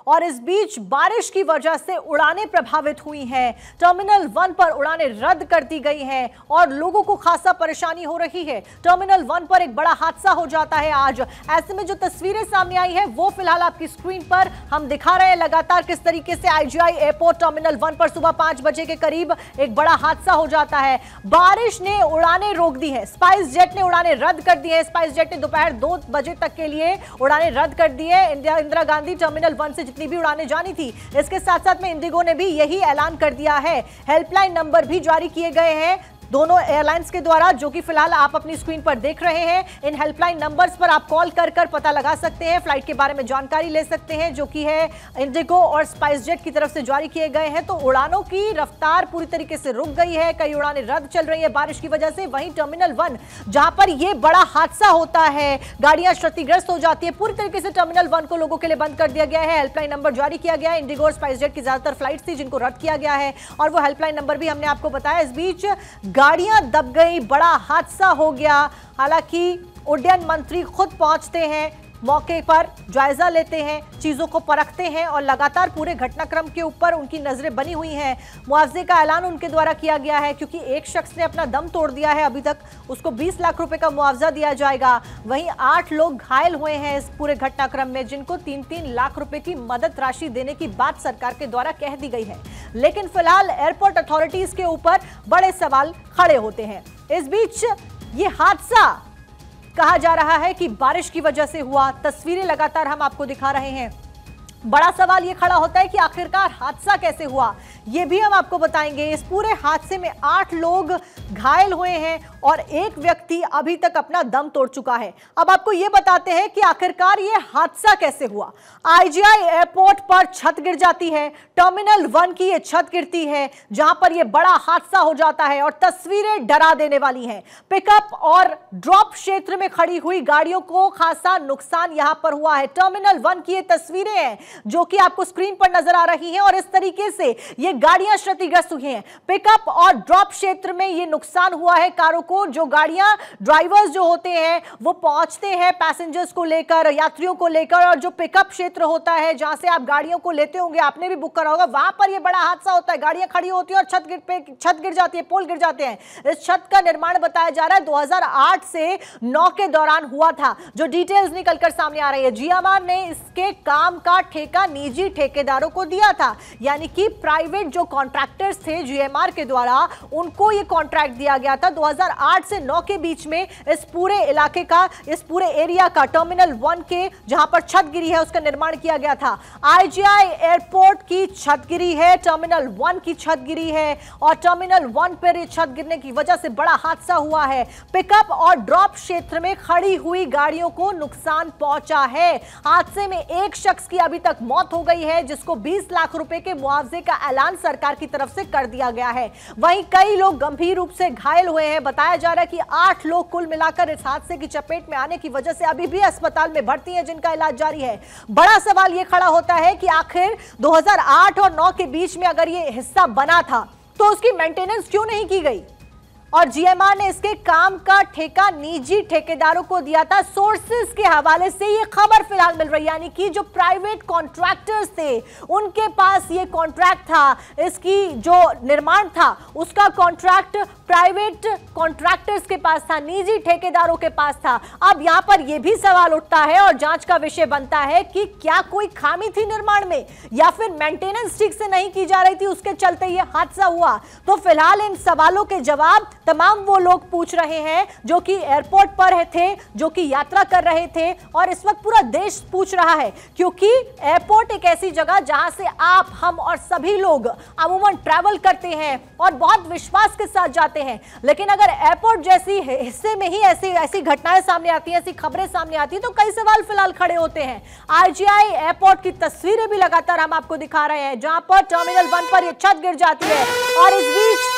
और इस बीच बारिश की वजह से उड़ानें प्रभावित हुई हैं। टर्मिनल 1 पर उड़ानें रद्द कर दी गई हैं और लोगों को खासा परेशानी हो रही है। टर्मिनल 1 पर एक बड़ा हादसा हो जाता है आज। ऐसे में जो तस्वीरें सामने आई है वो फिलहाल आपकी स्क्रीन पर हम दिखा रहे हैं लगातार किस तरीके से आईजीआई एयरपोर्ट टर्मिनल 1 पर सुबह 5 बजे के करीब एक बड़ा हादसा हो जाता है। बारिश ने उड़ानें रोक दी है, स्पाइस जेट ने उड़ानें रद्द कर दी है। स्पाइस जेट ने दोपहर 2 बजे तक के लिए उड़ानें रद्द कर दी है। इंदिरा गांधी टर्मिनल 1 से जितनी भी उड़ानें जानी थी, इसके साथ साथ में इंडिगो ने भी यही ऐलान कर दिया है। हेल्पलाइन नंबर भी जारी किए गए हैं दोनों एयरलाइंस के द्वारा, जो कि फिलहाल आप अपनी स्क्रीन पर देख रहे हैं। इन हेल्पलाइन नंबर्स पर आप कॉल कर कर पता लगा सकते हैं, फ्लाइट के बारे में जानकारी ले सकते हैं, जो कि है इंडिगो और स्पाइस जेट की तरफ से जारी किए गए हैं। तो उड़ानों की रफ्तार पूरी तरीके से रुक गई है, कई उड़ानें रद्द चल रही है बारिश की वजह से। वहीं टर्मिनल 1 जहां पर यह बड़ा हादसा होता है, गाड़ियां क्षतिग्रस्त हो जाती है, पूरी तरीके से टर्मिनल 1 को लोगों के लिए बंद कर दिया गया है। हेल्पलाइन नंबर जारी किया गया है। इंडिगो और स्पाइस जेट की ज्यादातर फ्लाइट थी जिनको रद्द किया गया है और वो हेल्पलाइन नंबर भी हमने आपको बताया। इस बीच गाड़ियां दब गई, बड़ा हादसा हो गया। हालांकि उड्डयन मंत्री खुद पहुंचते हैं, मौके पर जायजा लेते हैं, चीजों को परखते हैं और लगातार पूरे घटनाक्रम के ऊपर उनकी नजरें बनी हुई हैं। मुआवजे का ऐलान उनके द्वारा किया गया है क्योंकि एक शख्स ने अपना दम तोड़ दिया है, अभी तक उसको 20 लाख रुपए का मुआवजा दिया जाएगा। वहीं 8 लोग घायल हुए हैं इस पूरे घटनाक्रम में, जिनको 3-3 लाख रुपए की मदद राशि देने की बात सरकार के द्वारा कह दी गई है। लेकिन फिलहाल एयरपोर्ट अथॉरिटीज के ऊपर बड़े सवाल खड़े होते हैं। इस बीच ये हादसा कहा जा रहा है कि बारिश की वजह से हुआ। तस्वीरें लगातार हम आपको दिखा रहे हैं। बड़ा सवाल यह खड़ा होता है कि आखिरकार हादसा कैसे हुआ, यह भी हम आपको बताएंगे। इस पूरे हादसे में 8 लोग घायल हुए हैं और एक व्यक्ति अभी तक अपना दम तोड़ चुका है। अब आपको यह बताते हैं कि आखिरकार यह हादसा कैसे हुआ। आईजीआई एयरपोर्ट पर छत गिर जाती है, टर्मिनल 1 की यह छत गिरती है जहां पर यह बड़ा हादसा हो जाता है और तस्वीरें डरा देने वाली हैं। पिकअप और ड्रॉप क्षेत्र में खड़ी हुई गाड़ियों को खासा नुकसान यहां पर हुआ है। टर्मिनल 1 की ये तस्वीरें हैं जो कि आपको स्क्रीन पर नजर आ रही हैं और इस तरीके से ये गाड़ियां क्षतिग्रस्त हुई हैं। पिकअप और ड्रॉप क्षेत्र में ये नुकसान हुआ है कारों को। जो गाड़ियां, ड्राइवर्स जो होते हैं वो पहुंचते हैं पैसेंजर्स को लेकर, यात्रियों को लेकर, और जो पिकअप क्षेत्र होता है जहां से आप गाड़ियों को लेते होंगे, आपने भी बुक करा होगा, वहां पर यह बड़ा हादसा होता है। गाड़ियां खड़ी होती है और छत गिर जाती है, पोल गिर जाते हैं। इस छत का निर्माण बताया जा रहा है 2008 से 9 के दौरान हुआ था, जो डिटेल्स निकलकर सामने आ रही है। जीएमआर ने इसके काम का ठेका निजी ठेकेदारों को दिया था, यानी कि प्राइवेट जो कॉन्ट्रैक्टर्स थे जीएमआर के द्वारा, उनको यह कॉन्ट्रैक्ट दिया गया था। 2008 से 9 के बीच में इस पूरे इलाके का, इस पूरे एरिया का, टर्मिनल 1 के जहां पर छत गिरी है उसका निर्माण किया गया था। आईजीआई एयरपोर्ट की छत गिरी है, टर्मिनल 1 की छत गिरी है और टर्मिनल 1 पर यह छत गिरने की वजह से बड़ा हादसा हुआ है। पिकअप और ड्रॉप क्षेत्र में खड़ी हुई गाड़ियों को नुकसान पहुंचा है। हादसे में एक शख्स की अभी तक मौत हो गई है, जिसको 20 लाख रुपए के मुआवजे का ऐलान सरकार की तरफ से कर दिया गया है। वहीं कई लोग गंभीर रूप से घायल हुए हैं। बताया जा रहा है कि 8 लोग कुल मिलाकर इस हादसे की चपेट में आने की वजह से अभी भी अस्पताल में भर्ती हैं, जिनका इलाज जारी है। बड़ा सवाल यह खड़ा होता है कि आखिर 2008 और 9 के बीच में अगर यह हिस्सा बना था तो उसकी मेंटेनेंस क्यों नहीं की गई, और जीएमआर ने इसके काम का ठेका निजी ठेकेदारों को दिया था। सोर्सेस के हवाले से ये खबर फिलहाल मिल रही है, यानी कि जो प्राइवेट कॉन्ट्रैक्टर्स थे उनके पास ये कॉन्ट्रैक्ट था, इसकी जो निर्माण था उसका कॉन्ट्रैक्ट प्राइवेट कॉन्ट्रैक्टर्स के पास था, निजी ठेकेदारों के पास था। अब यहां पर यह भी सवाल उठता है और जांच का विषय बनता है कि क्या कोई खामी थी निर्माण में या फिर मेंटेनेंस ठीक से नहीं की जा रही थी, उसके चलते यह हादसा हुआ। तो फिलहाल इन सवालों के जवाब तमाम वो लोग पूछ रहे हैं जो कि एयरपोर्ट पर थे, जो कि यात्रा कर रहे थे, और इस वक्त पूरा देश पूछ रहा है, क्योंकि एयरपोर्ट एक ऐसी जगह जहां से आप, हम और सभी लोग अमूमन ट्रैवल करते हैं और बहुत विश्वास के साथ जाते हैं। लेकिन अगर एयरपोर्ट जैसी हिस्से में ही ऐसी घटनाएं सामने आती हैं, ऐसी खबरें सामने आती हैं, तो कई सवाल फिलहाल खड़े होते हैं। आईजीआई एयरपोर्ट की तस्वीरें भी लगातार हम आपको दिखा रहे हैं, जहां पर टर्मिनल 1 पर यह छत गिर जाती है और इस बीच